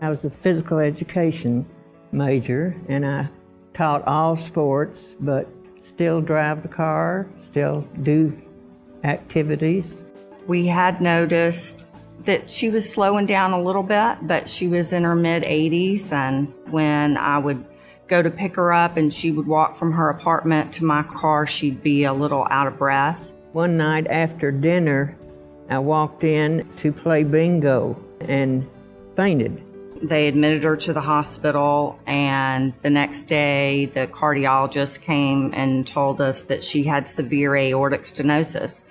I was a physical education major, and I taught all sports, but still drive the car, still do activities. We had noticed that she was slowing down a little bit, but she was in her mid-80s, and when I would go to pick her up and she would walk from her apartment to my car, she'd be a little out of breath. One night after dinner, I walked in to play bingo and fainted. They admitted her to the hospital, and the next day the cardiologist came and told us that she had severe aortic stenosis,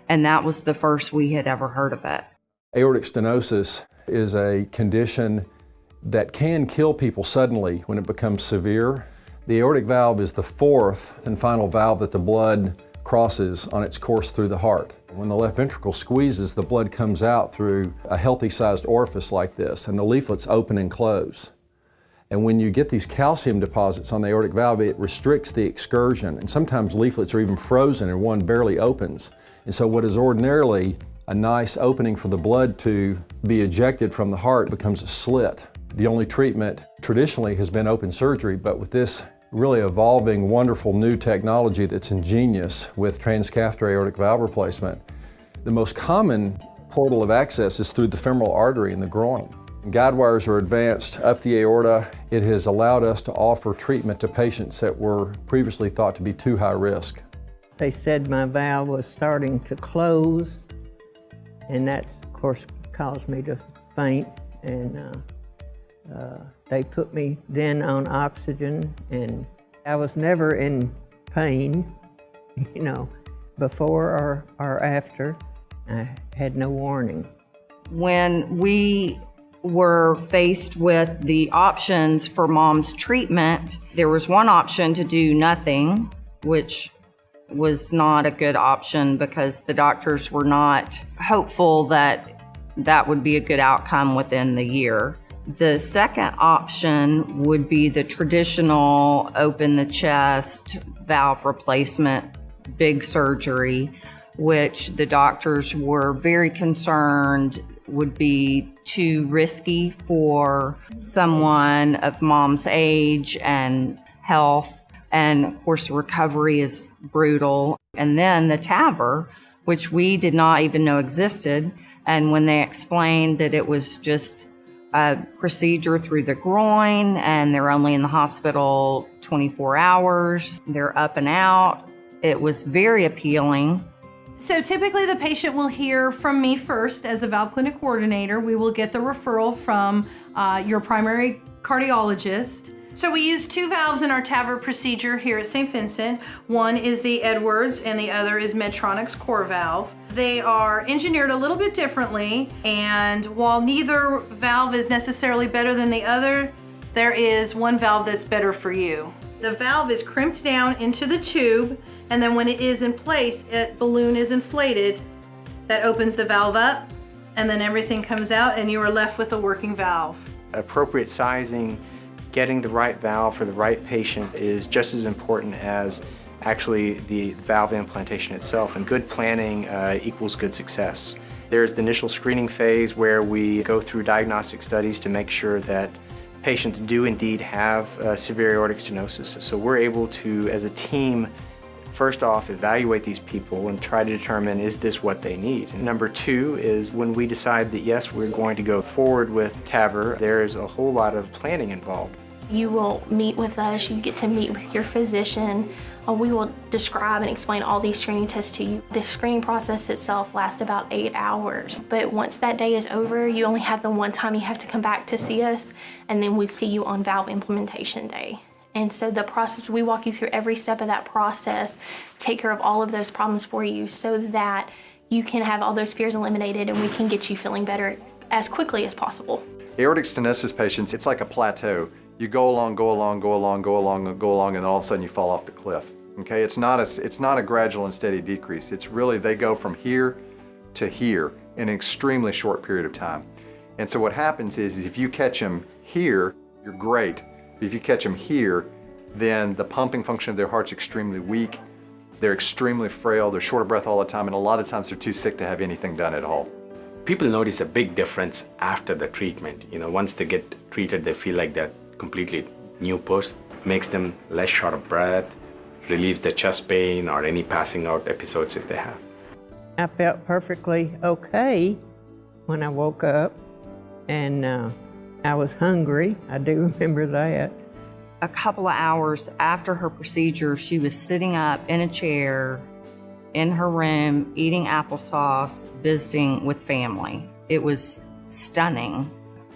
and that was the first we had ever heard of it. Aortic stenosis is a condition that can kill people suddenly when it becomes severe. The aortic valve is the fourth and final valve that the blood crosses on its course through the heart. When the left ventricle squeezes, the blood comes out through a healthy-sized orifice like this, and the leaflets open and close. And when you get these calcium deposits on the aortic valve, it restricts the excursion, and sometimes leaflets are even frozen and one barely opens. And so what is ordinarily a nice opening for the blood to be ejected from the heart becomes a slit. The only treatment traditionally has been open surgery, but with this really evolving, wonderful new technology that's ingenious with transcatheter aortic valve replacement, the most common portal of access is through the femoral artery in the groin. Guide wires are advanced up the aorta. It has allowed us to offer treatment to patients that were previously thought to be too high risk. They said my valve was starting to close, and that, of course, caused me to faint. And they put me then on oxygen, and I was never in pain, you know, before or after. I had no warning. When we were faced with the options for Mom's treatment, there was one option to do nothing, which was not a good option because the doctors were not hopeful that that would be a good outcome within the year. The second option would be the traditional open the chest valve replacement, big surgery, which the doctors were very concerned would be too risky for someone of Mom's age and health. And of course, recovery is brutal. And then the TAVR, which we did not even know existed. And when they explained that it was just a procedure through the groin and they're only in the hospital 24 hours, they're up and out, it was very appealing. So typically the patient will hear from me first as the valve clinic coordinator. We will get the referral from your primary cardiologist. So we use two valves in our TAVR procedure here at St. Vincent. One is the Edwards and the other is Medtronic's core valve. They are engineered a little bit differently, and while neither valve is necessarily better than the other, there is one valve that's better for you. The valve is crimped down into the tube, and then when it is in place, a balloon is inflated that opens the valve up, and then everything comes out and you are left with a working valve. Appropriate sizing, getting the right valve for the right patient is just as important as actually the valve implantation itself, and good planning equals good success. There's the initial screening phase where we go through diagnostic studies to make sure that patients do indeed have severe aortic stenosis. So we're able to, as a team, first off, evaluate these people and try to determine, is this what they need? And number two is when we decide that yes, we're going to go forward with TAVR, there's a whole lot of planning involved. You will meet with us, you get to meet with your physician. We will describe and explain all these screening tests to you. The screening process itself lasts about 8 hours, but once that day is over, you only have the one time you have to come back to see us, and then we see you on valve implementation day. And so the process, we walk you through every step of that process, take care of all of those problems for you so that you can have all those fears eliminated and we can get you feeling better as quickly as possible. Aortic stenosis patients, it's like a plateau. You go along, go along, go along, go along, go along, and then all of a sudden you fall off the cliff. Okay, it's not a gradual and steady decrease. It's really, they go from here to here in an extremely short period of time. And so what happens is if you catch them here, you're great. If you catch them here, then the pumping function of their heart's extremely weak. They're extremely frail, they're short of breath all the time, and a lot of times they're too sick to have anything done at all. people notice a big difference after the treatment. Once they get treated, they feel like they're completely new person. Makes them less short of breath, relieves the chest pain or any passing out episodes if they have. I felt perfectly okay when I woke up, and I was hungry. I do remember that. A couple of hours after her procedure, she was sitting up in a chair in her room, eating applesauce, visiting with family. It was stunning.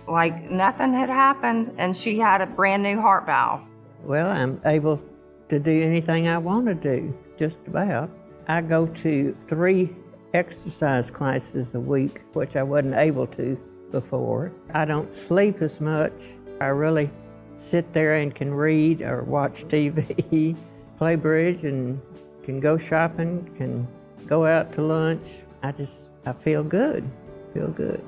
Like nothing had happened, and she had a brand new heart valve. Well, I'm able to do anything I want to do, just about. I go to 3 exercise classes a week, which I wasn't able to before. I don't sleep as much. I really sit there and can read or watch TV, play bridge, and can go shopping, can go out to lunch. I feel good, feel good.